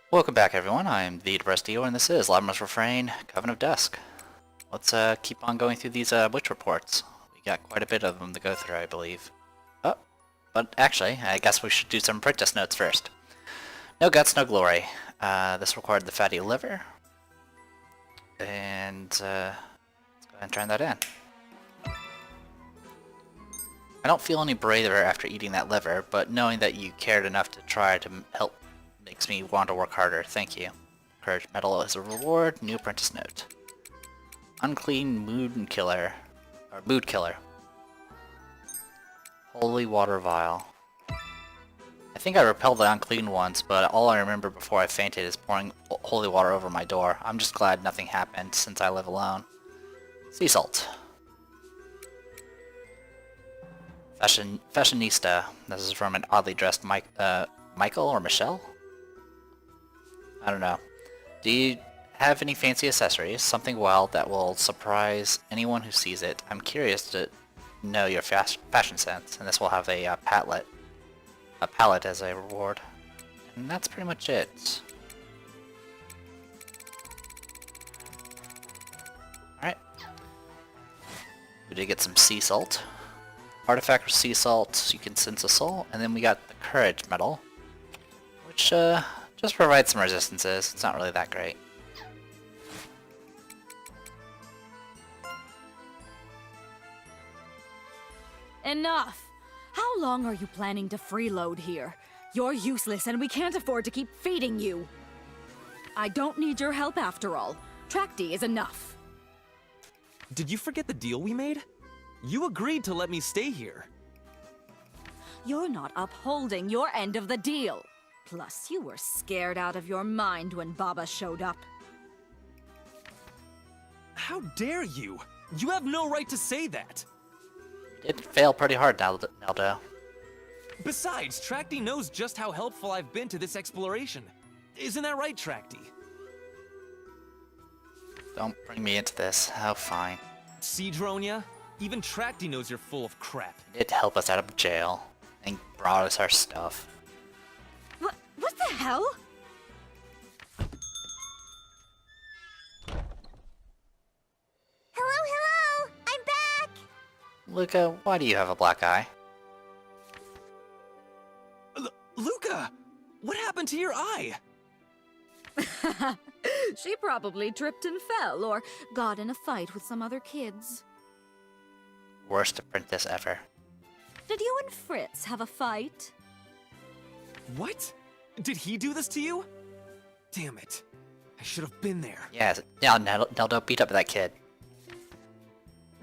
Welcome back, everyone. I'm the Depressed and this is Labyrinth, Refrain, Coven of Dusk. Let's keep on going through these witch reports. We got quite a bit of them to go through, I believe. Oh, but actually, I guess we should do some apprentice notes first. No guts, no glory. This required the fatty liver. And let's go ahead and turn that in. I don't feel any braver after eating that liver, but knowing that you cared enough to try to help makes me want to work harder. Thank you. Courage medal as a reward. New apprentice note. Unclean mood killer. Or mood killer. Holy water vial. I think I repelled the unclean ones, but all I remember before I fainted is pouring holy water over my door. I'm just glad nothing happened since I live alone. Sea salt. Fashionista. This is from an oddly dressed Michael or Michelle? I don't know. Do you have any fancy accessories? Something wild that will surprise anyone who sees it. I'm curious to know your fashion sense, and this will have a palette as a reward. And that's pretty much it. Alright. We did get some sea salt. Artifact with sea salt, you can sense a soul, and then we got the courage medal, which just provides some resistances. It's not really that great. Enough! How long are you planning to freeload here? You're useless and we can't afford to keep feeding you. I don't need your help after all. Track D is enough. Did you forget the deal we made? You agreed to let me stay here. You're not upholding your end of the deal. Plus, you were scared out of your mind when Baba showed up. How dare you? You have no right to say that. It failed pretty hard, Naldo. Besides, Tracty knows just how helpful I've been to this exploration. Isn't that right, Tracty? Don't bring me into this. Oh, fine. See, Dronia? Even Tracty knows you're full of crap. You did help us out of jail and brought us our stuff. What the hell? Hello, I'm back! Luca, why do you have a black eye? Luca! What happened to your eye? She probably tripped and fell, or got in a fight with some other kids. Worst apprentice ever. Did you and Fritz have a fight? What? Did he do this to you? Damn it. I should have been there. Yes, yeah, Neldo, beat up that kid.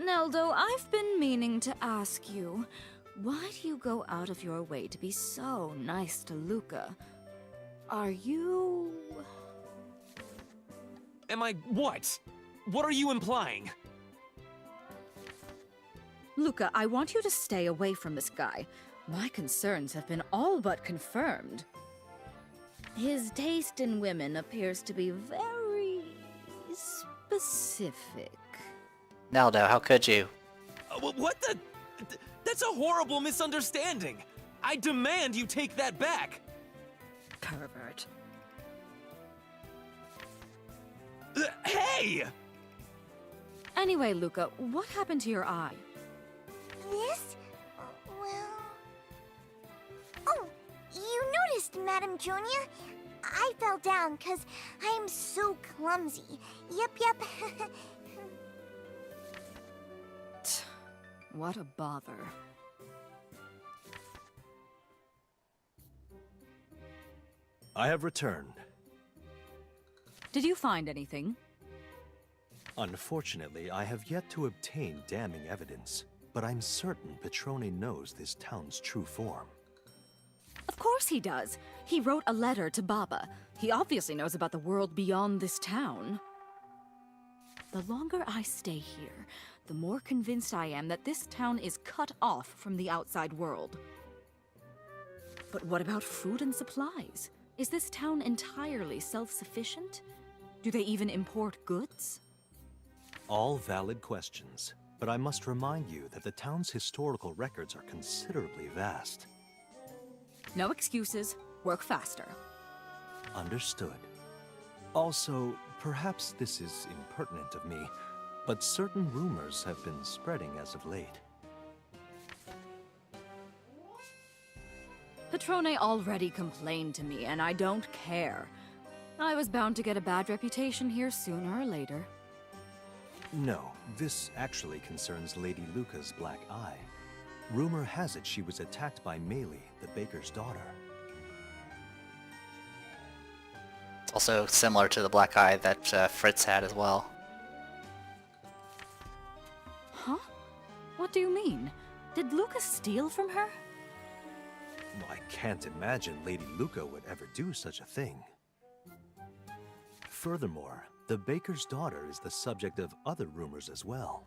Neldo, I've been meaning to ask you, why do you go out of your way to be so nice to Luca? Are you... Am I what? What are you implying? Luca, I want you to stay away from this guy. My concerns have been all but confirmed. His taste in women appears to be very... specific. Neldo, how could you? What the... That's a horrible misunderstanding. I demand you take that back. Pervert. Hey! Anyway, Luca, what happened to your eye? This? Well... Oh, you noticed, Madam Junior? I fell down because I'm so clumsy. Yep. What a bother. I have returned. Did you find anything? Unfortunately, I have yet to obtain damning evidence, but I'm certain Petrone knows this town's true form. Of course he does. He wrote a letter to Baba. He obviously knows about the world beyond this town. The longer I stay here, the more convinced I am that this town is cut off from the outside world. But what about food and supplies? Is this town entirely self-sufficient? Do they even import goods? All valid questions, but I must remind you that the town's historical records are considerably vast. No excuses. Work faster. Understood. Also, perhaps this is impertinent of me, but certain rumors have been spreading as of late. Petrone already complained to me, and I don't care. I was bound to get a bad reputation here sooner or later. No, this actually concerns Lady Luca's black eye. Rumor has it she was attacked by Meili, the baker's daughter. It's also similar to the black eye that Fritz had as well. Huh? What do you mean? Did Luca steal from her? Well, I can't imagine Lady Luca would ever do such a thing. Furthermore, the baker's daughter is the subject of other rumors as well.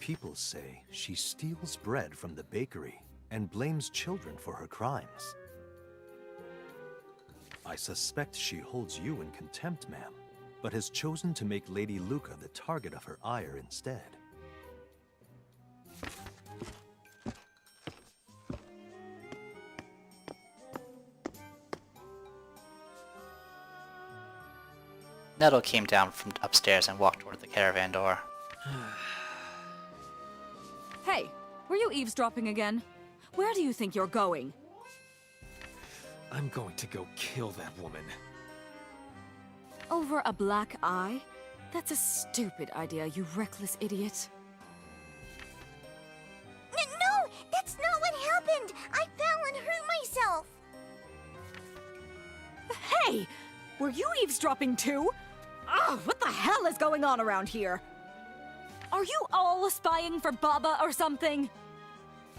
People say she steals bread from the bakery and blames children for her crimes. I suspect she holds you in contempt, ma'am, but has chosen to make Lady Luca the target of her ire instead. Nettle came down from upstairs and walked toward the caravan door. Hey, were you eavesdropping again? Where do you think you're going? I'm going to go kill that woman. Over a black eye? That's a stupid idea, you reckless idiot. No, that's not what happened. I fell and hurt myself. Hey! Were you eavesdropping too? Ugh, what the hell is going on around here? Are you all spying for Baba or something?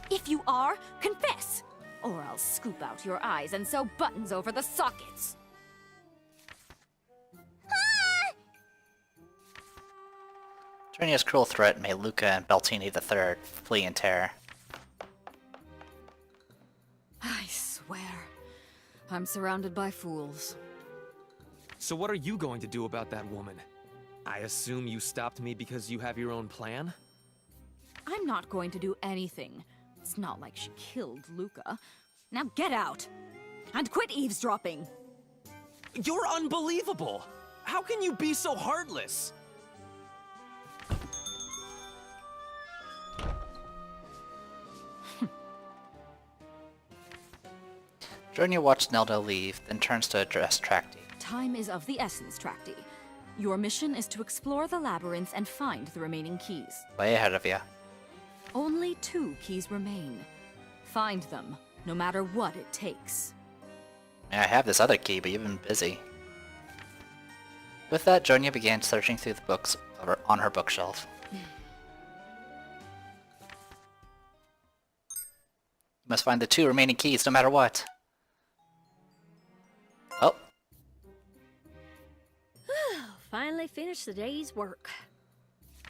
If you are, confess! Or I'll scoop out your eyes and sew buttons over the sockets. Ah! Drinia's cruel threat made Luca and Beltini III flee in terror. I swear, I'm surrounded by fools. So what are you going to do about that woman? I assume you stopped me because you have your own plan? I'm not going to do anything. It's not like she killed Luca. Now get out! And quit eavesdropping! You're unbelievable! How can you be so heartless? Dronia watched Nelda leave, then turns to address Tracty. Time is of the essence, Tracty. Your mission is to explore the labyrinth and find the remaining keys. Way ahead of you. Only 2 keys remain. Find them, no matter what it takes. I have this other key, but you've been busy. With that, Dronia began searching through the books on her bookshelf. You must find the 2 remaining keys, no matter what. Oh. Finally finished the day's work.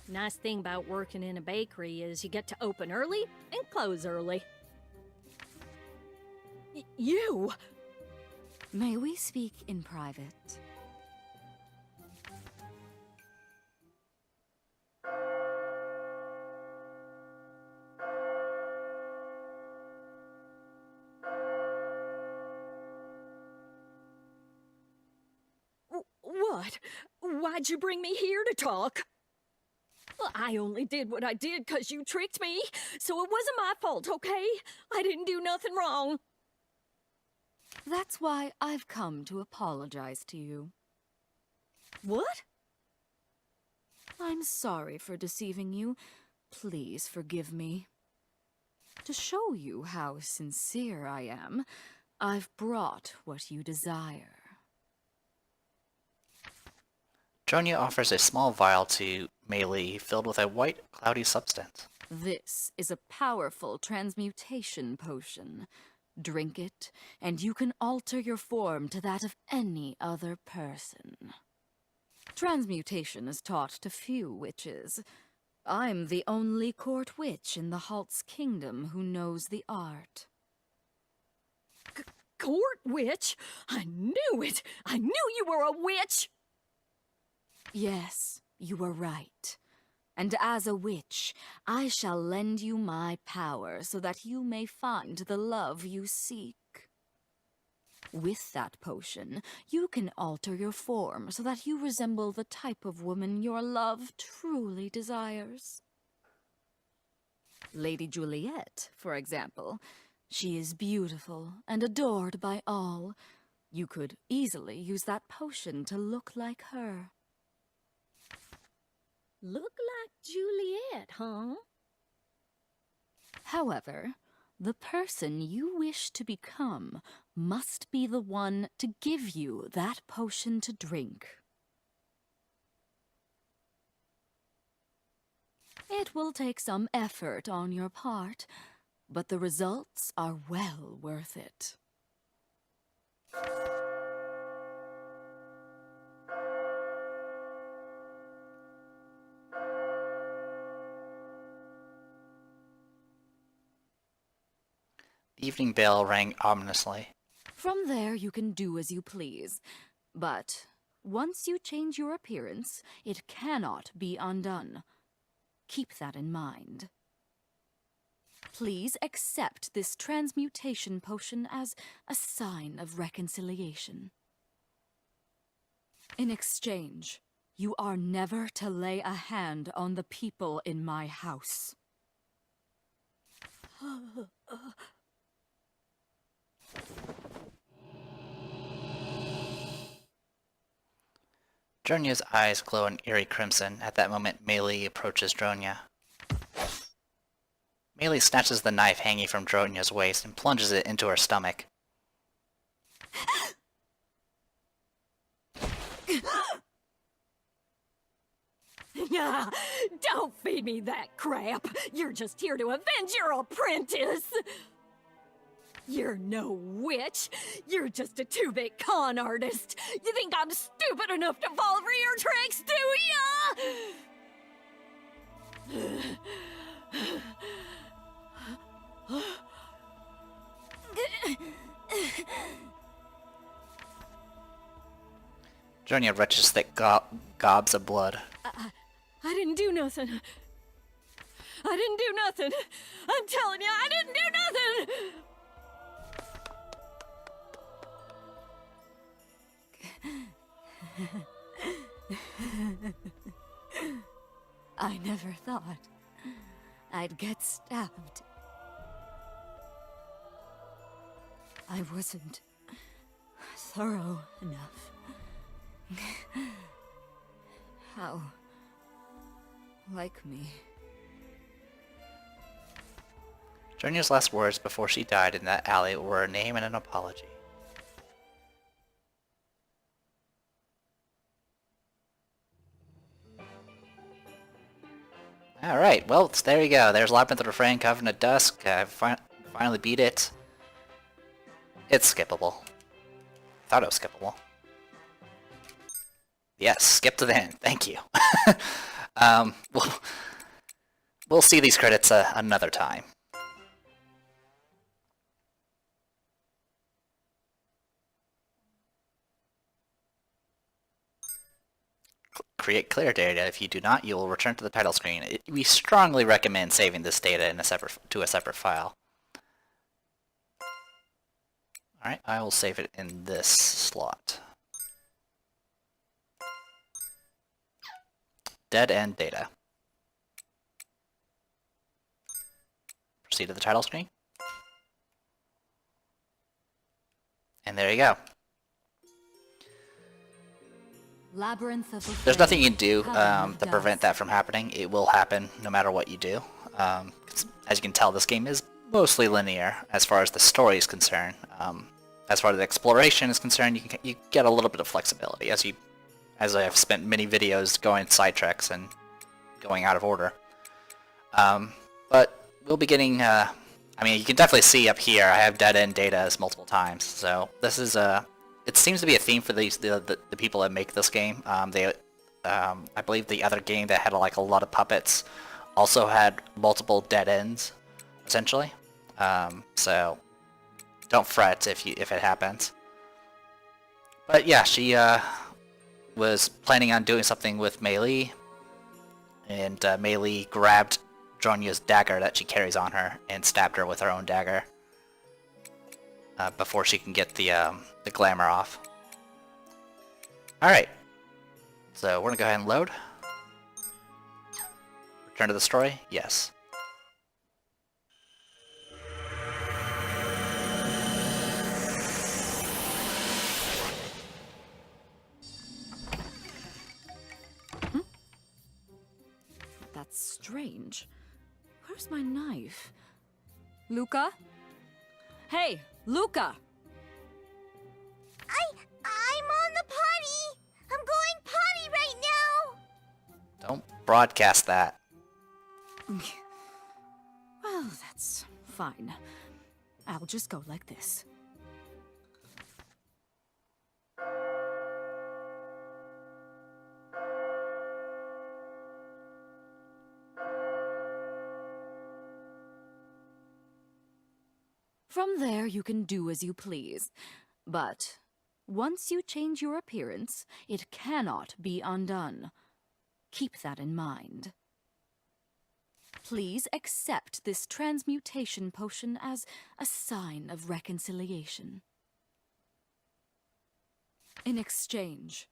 Nice thing about working in a bakery is you get to open early and close early. You! May we speak in private? What? Why'd you bring me here to talk? Well, I only did what I did 'cause you tricked me, so it wasn't my fault, okay? I didn't do nothing wrong. That's why I've come to apologize to you. What? I'm sorry for deceiving you. Please forgive me. To show you how sincere I am, I've brought what you desire. Dronia offers a small vial to Meili filled with a white, cloudy substance. This is a powerful transmutation potion. Drink it, and you can alter your form to that of any other person. Transmutation is taught to few witches. I'm the only court witch in the Halt's kingdom who knows the art. Court witch? I knew it! I knew you were a witch! Yes, you were right. And as a witch, I shall lend you my power so that you may find the love you seek. With that potion, you can alter your form so that you resemble the type of woman your love truly desires. Lady Juliet, for example. She is beautiful and adored by all. You could easily use that potion to look like her. Look like Juliet, huh? However, the person you wish to become must be the one to give you that potion to drink. It will take some effort on your part, but the results are well worth it. The evening bell rang ominously. From there, you can do as you please. But once you change your appearance, it cannot be undone. Keep that in mind. Please accept this transmutation potion as a sign of reconciliation. In exchange, you are never to lay a hand on the people in my house. Dronya's eyes glow an eerie crimson. At that moment, Meili approaches Dronya. Meili snatches the knife hanging from Dronya's waist and plunges it into her stomach. Don't feed me that crap. You're just here to avenge your apprentice. You're no witch. You're just a two-bit con artist. You think I'm stupid enough to fall for your tricks, do ya? Dronya retches thick gobs of blood. I didn't do nothing. I didn't do nothing. I'm telling you, I didn't do nothing. I never thought I'd get stabbed. I wasn't thorough enough. How like me. Dronya's last words before she died in that alley were a name and an apology. Alright, well, there you go. There's Labyrinth of Refrain, Covenant of Dusk. I finally beat it. It's skippable. Thought it was skippable. Yes, skip to the end. Thank you. We'll see these credits another time. Create clear data. If you do not, you will return to the title screen. We strongly recommend saving this data in a separate file. Alright, I will save it in this slot. Dead end data. Proceed to the title screen. And there you go. Labyrinth of There's nothing you can do Covenant of to prevent that from happening. It will happen no matter what you do. As you can tell, this game is mostly linear as far as the story is concerned. As far as the exploration is concerned, you get a little bit of flexibility as I have spent many videos going sidetracks and going out of order. But we'll be getting. I mean, you can definitely see up here. I have dead end data as multiple times. So this is it seems to be a theme for the people that make this game. I believe the other game that had like a lot of puppets also had multiple dead ends, essentially. So don't fret if it happens. But yeah, she was planning on doing something with Meili, and Meili grabbed Dronya's dagger that she carries on her and stabbed her with her own dagger. before she can get the glamour off. Alright, so we're gonna go ahead and load. Return to the story? Yes. That's strange. Where's my knife? Luca? Hey, Luca! I'm on the potty! I'm going potty right now! Don't broadcast that. Well, that's fine. I'll just go like this. From there, you can do as you please. But once you change your appearance, it cannot be undone. Keep that in mind. Please accept this transmutation potion as a sign of reconciliation. In exchange,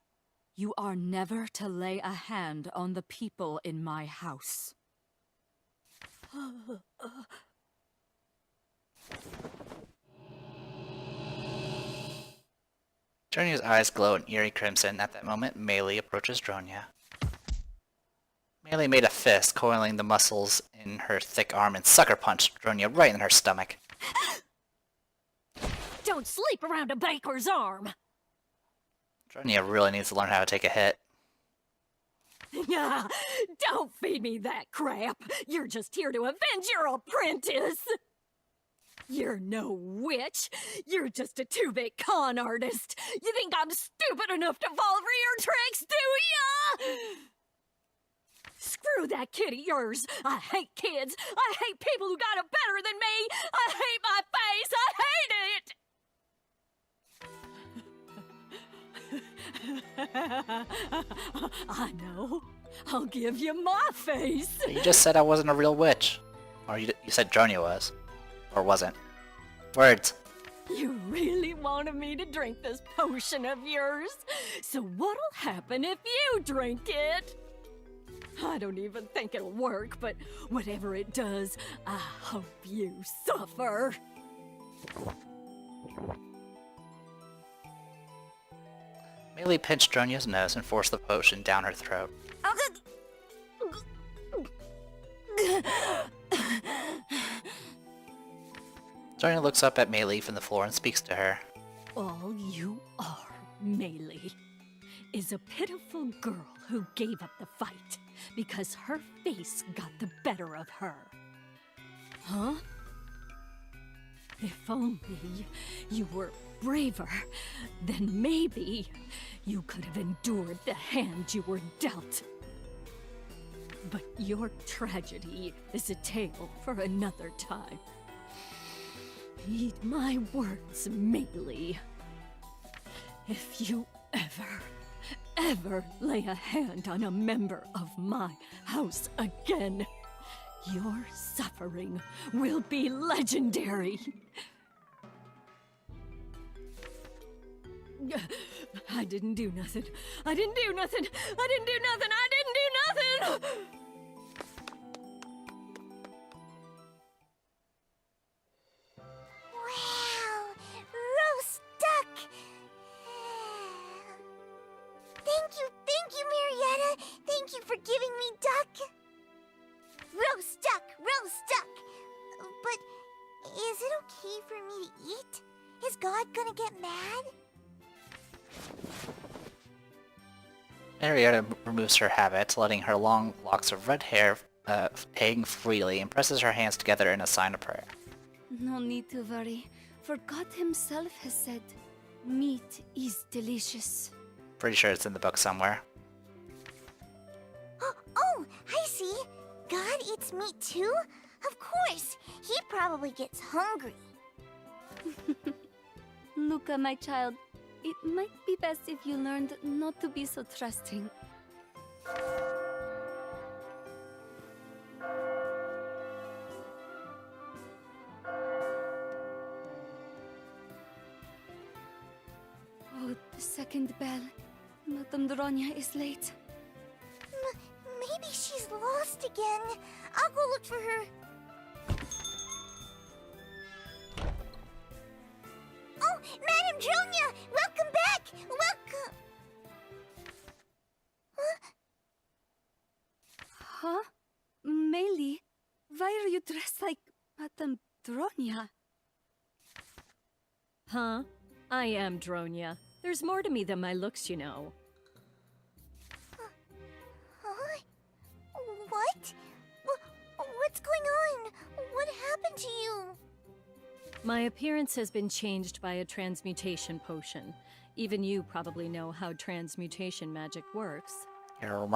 you are never to lay a hand on the people in my house. Dronia's eyes glow an eerie crimson. At that moment, Melee approaches Dronia. Melee made a fist, coiling the muscles in her thick arm, and sucker punched Dronia right in her stomach. Don't sleep around a baker's arm! Dronia really needs to learn how to take a hit. Don't feed me that crap! You're just here to avenge your apprentice! You're no witch! You're just a two-bit con artist! You think I'm stupid enough to fall for your tricks, do ya? Screw that kid of yours! I hate kids! I hate people who got it better than me! I hate my face! I hate it! I know. I'll give you my face! You just said I wasn't a real witch. Or you said Dronia was. Or wasn't. Words. You really wanted me to drink this potion of yours? So what'll happen if you drink it? I don't even think it'll work, but whatever it does, I hope you suffer. Melee pinched Dronia's nose and forced the potion down her throat. Dronia looks up at Melee from the floor and speaks to her. All you are, Melee, is a pitiful girl who gave up the fight because her face got the better of her. Huh? If only you were braver, then maybe you could have endured the hand you were dealt. But your tragedy is a tale for another time. Heed my words, Melee. If you ever lay a hand on a member of my house again, your suffering will be legendary. I didn't do nothing. I didn't do nothing. I didn't do nothing. I didn't do nothing. Wow! Roast duck! Thank you, Marietta! Thank you for giving me duck! Roast duck! Roast duck! But is it okay for me to eat? Is God gonna get mad? Marietta removes her habit, letting her long locks of red hair hang freely, and presses her hands together in a sign of prayer. No need to worry, for God himself has said, meat is delicious. Pretty sure it's in the book somewhere. Oh, I see. God eats meat too? Of course. He probably gets hungry. Luca, my child, it might be best if you learned not to be so trusting. second bell. Madame Dronya is late. Maybe she's lost again. I'll go look for her. Oh, Madame Dronya! Welcome back! Welcome! Huh? Meili, why are you dressed like Madame Dronya? Huh? I am Dronya. There's more to me than my looks, you know. Huh? What? What's going on? What happened to you? My appearance has been changed by a transmutation potion. Even you probably know how transmutation magic works. You're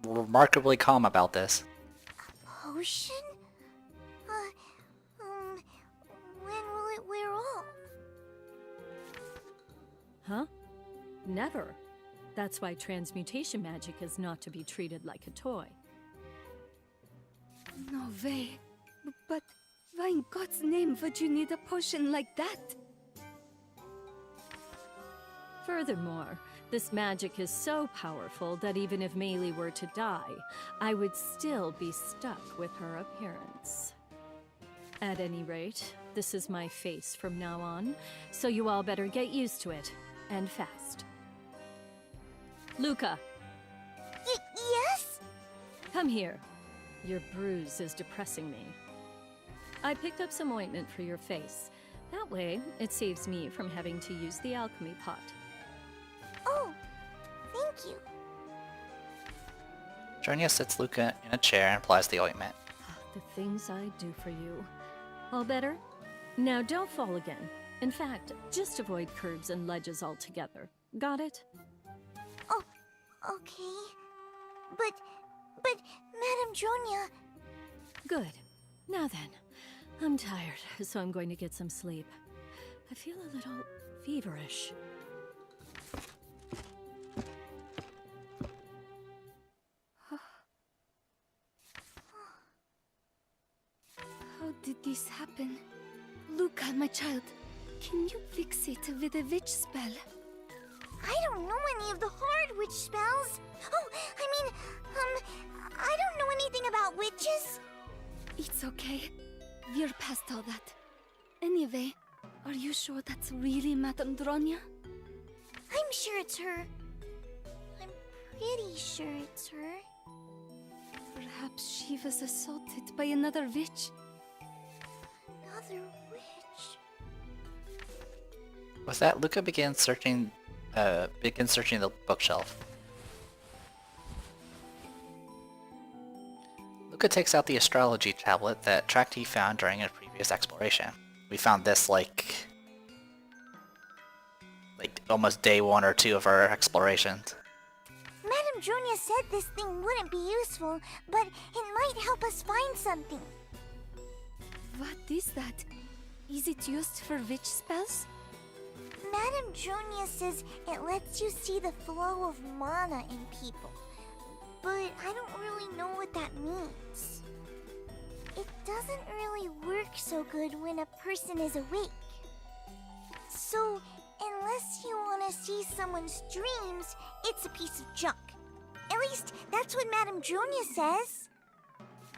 remarkably calm about this. Potion? When will it wear off? Huh? Never. That's why transmutation magic is not to be treated like a toy. No way. But why in God's name would you need a potion like that? Furthermore, this magic is so powerful that even if Meili were to die, I would still be stuck with her appearance. At any rate, this is my face from now on, so you all better get used to it, and fast. Luca, Yes? come here. Your bruise is depressing me. I picked up some ointment for your face. That way, it saves me from having to use the alchemy pot. Oh, thank you. Dronya sits Luca in a chair and applies the ointment. The things I do for you. All better? Now don't fall again. In fact, just avoid curbs and ledges altogether. Got it? Oh, okay. But, Madame Dronya... Good. Now then, I'm tired, so I'm going to get some sleep. I feel a little feverish. How did this happen? Luca, my child, can you fix it with a witch spell? I don't know any of the hard witch spells. Oh, I don't know anything about witches. It's okay. We're past all that. Anyway, are you sure that's really Madame Dronya? I'm sure it's her. I'm pretty sure it's her. Perhaps she was assaulted by another witch. Another witch. With that, Luca begins searching the bookshelf. Luca takes out the astrology tablet that Trakti found during a previous exploration. We found this like almost day 1 or 2 of our explorations. Madame Dronya said this thing wouldn't be useful, but it might help us find something. What is that? Is it used for witch spells? Madame Dronya says it lets you see the flow of mana in people. But I don't really know what that means. It doesn't really work so good when a person is awake. So, unless you want to see someone's dreams, it's a piece of junk. At least, that's what Madame Dronya says.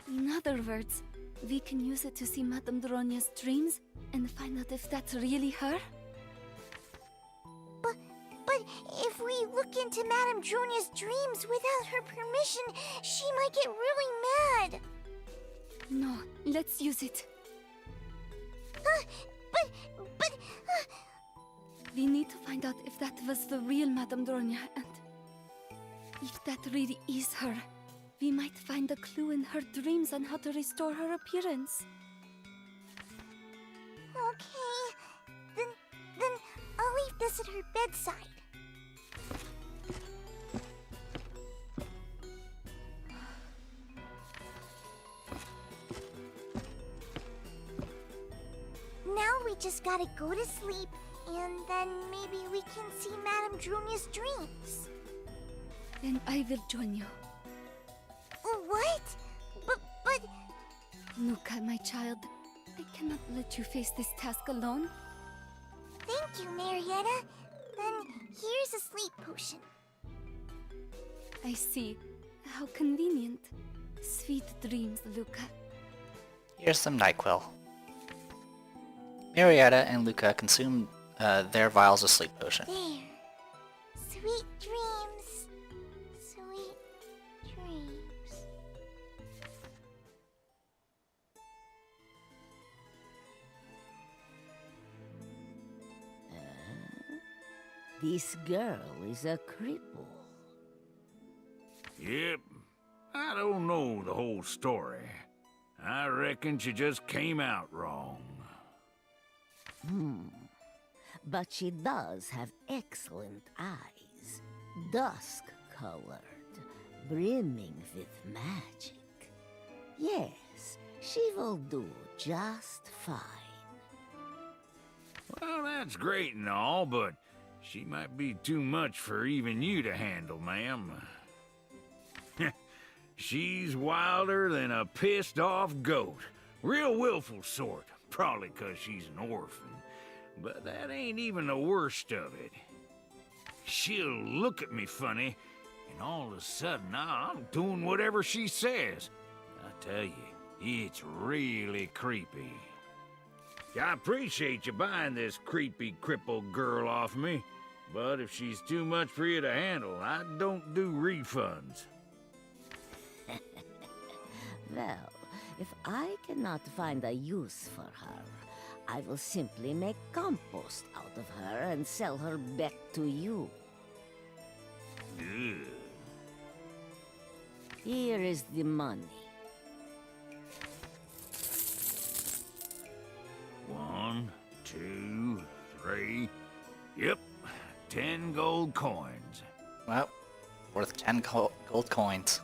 In other words, we can use it to see Madame Dronya's dreams and find out if that's really her? But if we look into Madame Dronya's dreams without her permission, she might get really mad. No, let's use it. But... We need to find out if that was the real Madame Dronya, and if that really is her, we might find a clue in her dreams on how to restore her appearance. Okay, then I'll leave this at her bedside. Now we just gotta go to sleep, and then maybe we can see Madame Dronya's dreams. Then I will join you. What? But... Luca, my child, I cannot let you face this task alone. Thank you, Marietta. Then here's a sleep potion. I see. How convenient. Sweet dreams, Luca. Here's some NyQuil. Marietta and Luca consume their vials of sleep potion. There. Sweet dreams. Sweet dreams. This girl is a cripple. Yep. I don't know the whole story. I reckon she just came out wrong. But she does have excellent eyes. Dusk-colored, brimming with magic. Yes, she will do just fine. Well, that's great and all, but she might be too much for even you to handle, ma'am. She's wilder than a pissed-off goat. Real willful sort, probably 'cause she's an orphan. But that ain't even the worst of it. She'll look at me funny, and all of a sudden I'm doing whatever she says. I tell you, it's really creepy. I appreciate you buying this creepy, crippled girl off me, but if she's too much for you to handle, I don't do refunds. Well, if I cannot find a use for her, I will simply make compost out of her and sell her back to you. Ugh. Here is the money. 1, 2, 3. Yep, 10 gold coins. Well, worth 10 gold coins.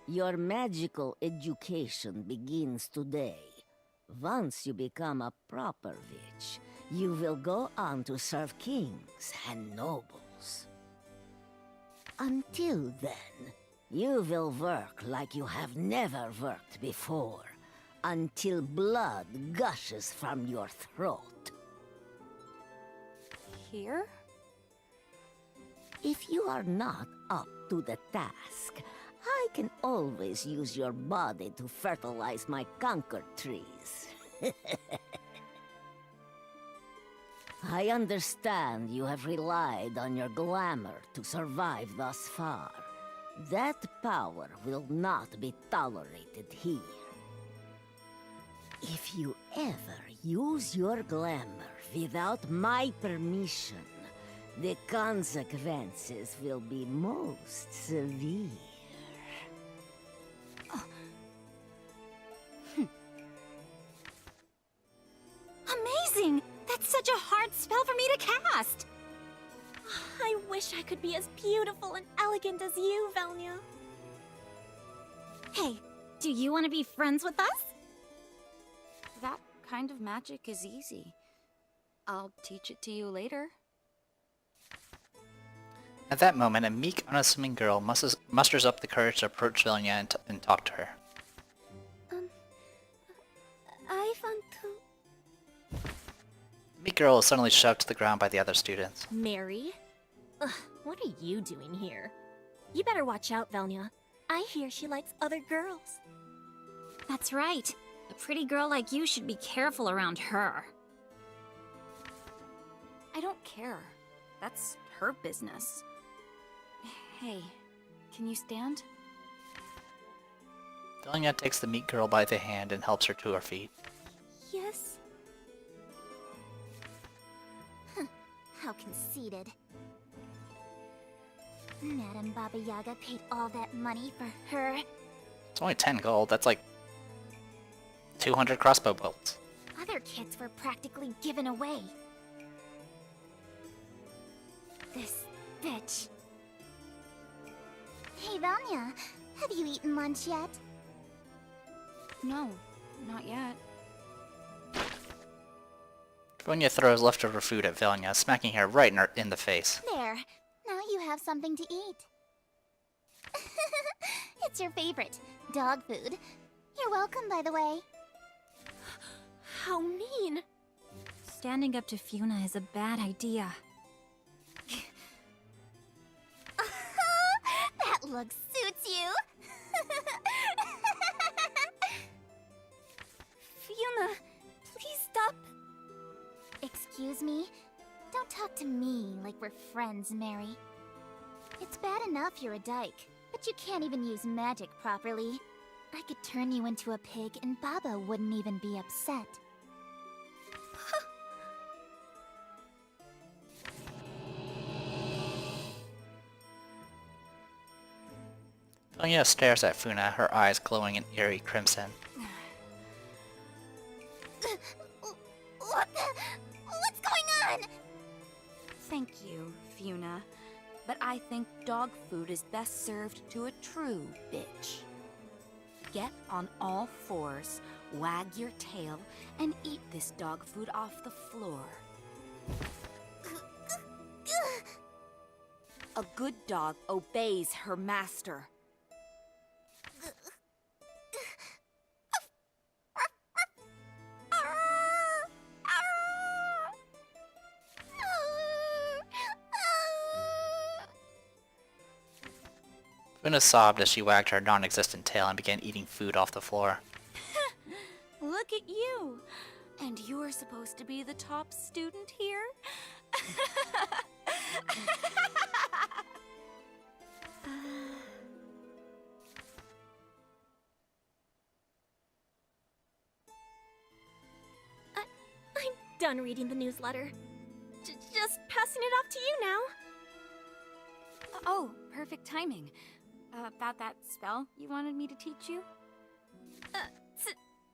Your magical education begins today. Once you become a proper witch, you will go on to serve kings and nobles. Until then, you will work like you have never worked before, until blood gushes from your throat. Here? If you are not up to the task, I can always use your body to fertilize my conquered trees. I understand you have relied on your glamour to survive thus far. That power will not be tolerated here. If you ever use your glamour without my permission, the consequences will be most severe. Amazing! That's such a hard spell for me to cast! I wish I could be as beautiful and elegant as you, Velnia. Hey, do you want to be friends with us? That kind of magic is easy. I'll teach it to you later. At that moment, a meek, unassuming girl musters up the courage to approach Vilnia and talk to her. I want to... The meek girl is suddenly shoved to the ground by the other students. Mary? Ugh, what are you doing here? You better watch out, Velnia. I hear she likes other girls. That's right. A pretty girl like you should be careful around her. I don't care. That's her business. Hey, can you stand? Vilnia takes the meek girl by the hand and helps her to her feet. Yes? How conceited. Madame Baba Yaga paid all that money for her. It's only 10 gold. That's like 200 crossbow bolts. Other kids were practically given away. This bitch. Hey, Vanya, have you eaten lunch yet? No, not yet. Vilnia throws leftover food at Vilnia, smacking her right in the face. There, now you have something to eat. It's your favorite, dog food. You're welcome, by the way. How mean! standing up to Fiona is a bad idea. That look suits you. Fiona, please stop. Excuse me? Don't talk to me like we're friends, Mary. It's bad enough you're a dyke, but you can't even use magic properly. I could turn you into a pig and Baba wouldn't even be upset. Fiona stares at Funa, her eyes glowing in eerie crimson. What's going on? Thank you, Funa. But I think dog food is best served to a true bitch. Get on all fours, wag your tail, and eat this dog food off the floor. A good dog obeys her master. Funa sobbed as she wagged her non-existent tail and began eating food off the floor. Look at you! And you're supposed to be the top student here? I'm done reading the newsletter. Just passing it off to you now. Oh, perfect timing. About that spell you wanted me to teach you?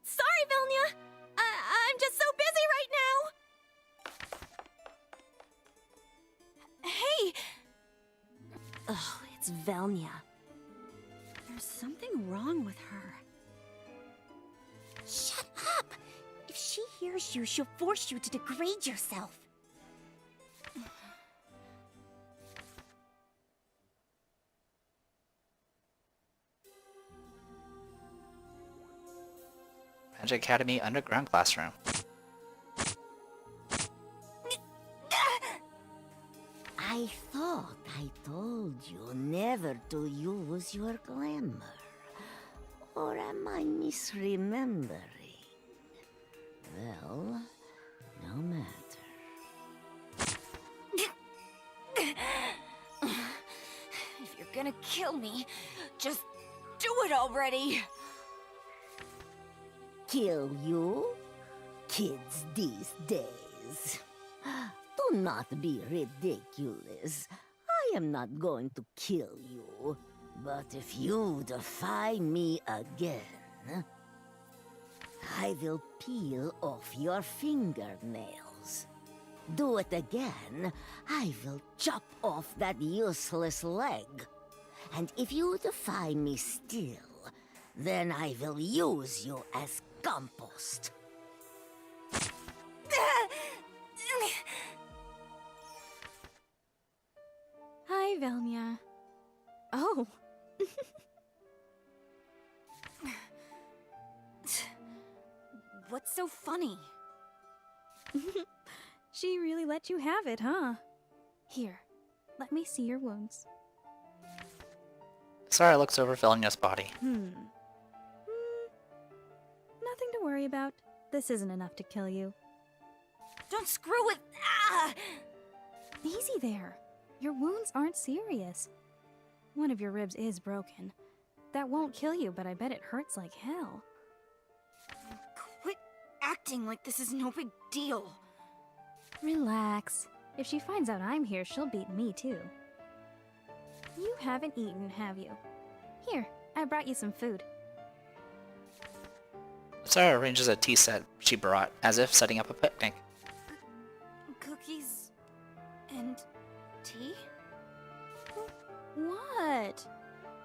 Sorry, Velnia. I'm just so busy right now. Hey! Ugh, it's Velnia. There's something wrong with her. Shut up! If she hears you, she'll force you to degrade yourself. Magic Academy Underground Classroom. I thought I told you never to use your glamour. Or am I misremembering? Well, no matter. If you're gonna kill me, just do it already! Kill you? Kids these days. Do not be ridiculous. I am not going to kill you. But if you defy me again, I will peel off your fingernails. Do it again, I will chop off that useless leg. And if you defy me still, then I will use you as compost. Hi, Velnia. Oh. What's so funny? She really let you have it, huh? Here, let me see your wounds. Sarah looks over Velnia's body. Nothing to worry about. This isn't enough to kill you. Don't screw with... Ah! Easy there. Your wounds aren't serious. One of your ribs is broken. That won't kill you, but I bet it hurts like hell. Quit acting like this is no big deal. Relax. If she finds out I'm here, she'll beat me too. You haven't eaten, have you? Here, I brought you some food. Sarah arranges a tea set she brought, as if setting up a picnic. Cookies... and... tea? What?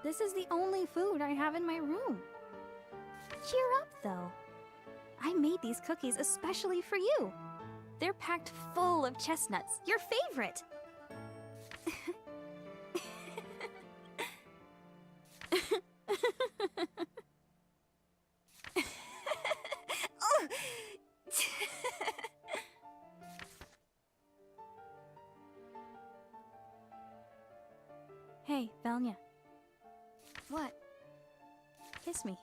This is the only food I have in my room. Cheer up, though. I made these cookies especially for you. They're packed full of chestnuts, your favorite. Hey, Velnia. What? Kiss me.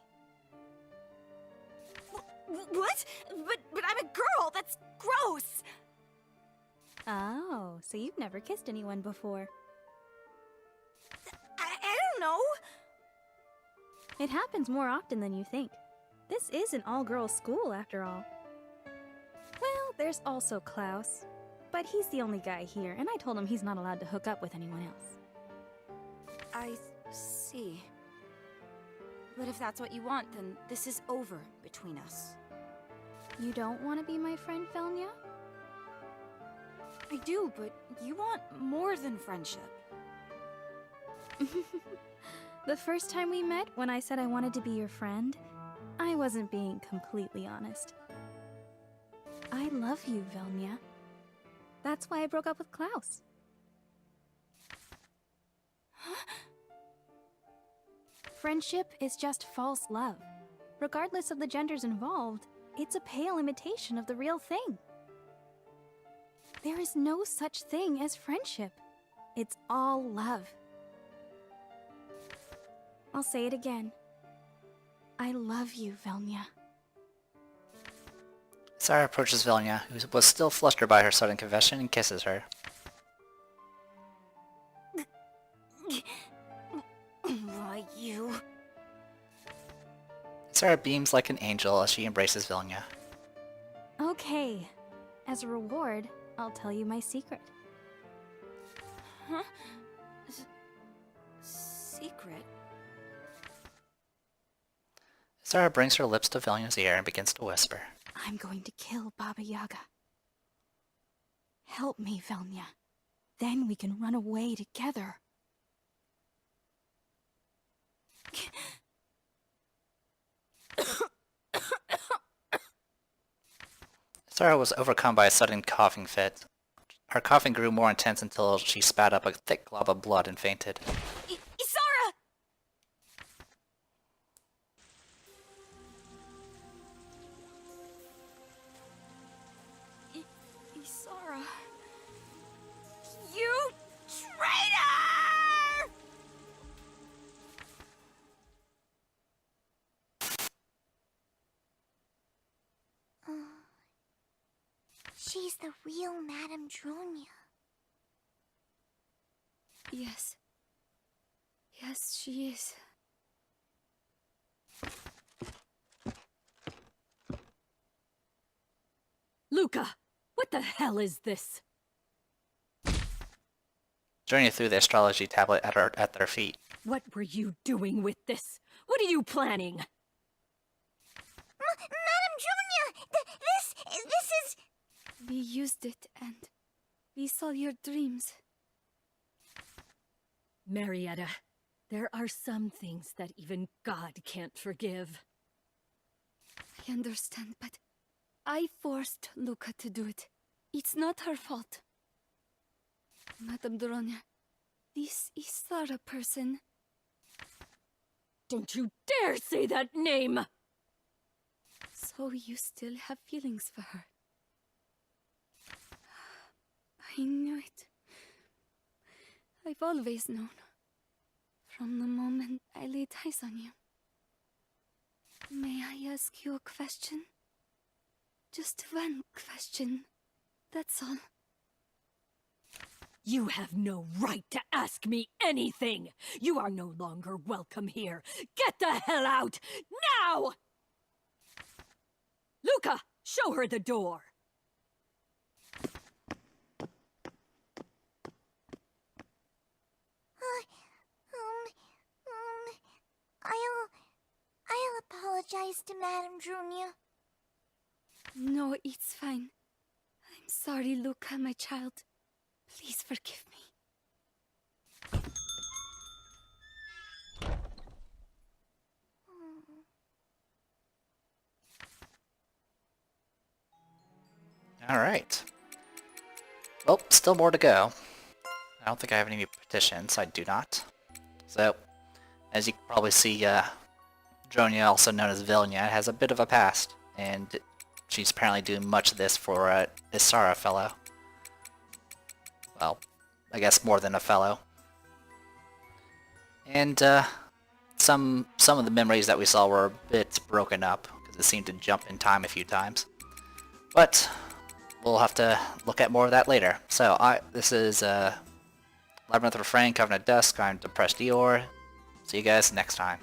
What? But I'm a girl! That's gross! Oh, so you've never kissed anyone before. I don't know! It happens more often than you think. This is an all-girls school, after all. Well, there's also Klaus. But he's the only guy here, and I told him he's not allowed to hook up with anyone else. I see. But if that's what you want, then this is over between us. You don't want to be my friend, Velnia? I do, but you want more than friendship. The first time we met, when I said I wanted to be your friend, I wasn't being completely honest. I love you, Velnia. That's why I broke up with Klaus. Friendship is just false love. Regardless of the genders involved, it's a pale imitation of the real thing. There is no such thing as friendship. It's all love. I'll say it again. I love you, Velnia. Sarah approaches Velnia, who was still flustered by her sudden confession, and kisses her. Why, you... Sarah beams like an angel as she embraces Velnia. Okay. As a reward, I'll tell you my secret. Huh? Secret? Sarah brings her lips to Velnia's ear and begins to whisper. I'm going to kill Baba Yaga. Help me, Velnia. Then we can run away together. Sarah was overcome by a sudden coughing fit. Her coughing grew more intense until she spat up a thick glob of blood and fainted. Isara! Isara... You traitor! She's the real Madame Dronia. Yes. Yes, she is. Luca, what the hell is this? Journey threw the astrology tablet at their feet. What were you doing with this? What are you planning? Madame Dronia! This is... We used it and we saw your dreams. Marietta, there are some things that even God can't forgive. I understand, but I forced Luca to do it. It's not her fault. Madame Dronia, this is Sarah person. Don't you dare say that name! So you still have feelings for her. I knew it. I've always known. From the moment I laid eyes on you. May I ask you a question? Just one question. That's all. You have no right to ask me anything! You are no longer welcome here! Get the hell out! Now! Luca, show her the door! I'll apologize to Madame Dronia. No, it's fine. I'm sorry, Luca, my child. Please forgive me. Alright. Well, still more to go. I don't think I have any petitions. I do not. So, as you can probably see, Dronia, also known as Vilnia, has a bit of a past, and she's apparently doing much of this for Isara fellow. Well, I guess more than a fellow. And some of the memories that we saw were a bit broken up because it seemed to jump in time a few times. But we'll have to look at more of that later. So this is Labyrinth, Refrain, Covenant Dusk. I'm Depressed Eeyore. See you guys next time.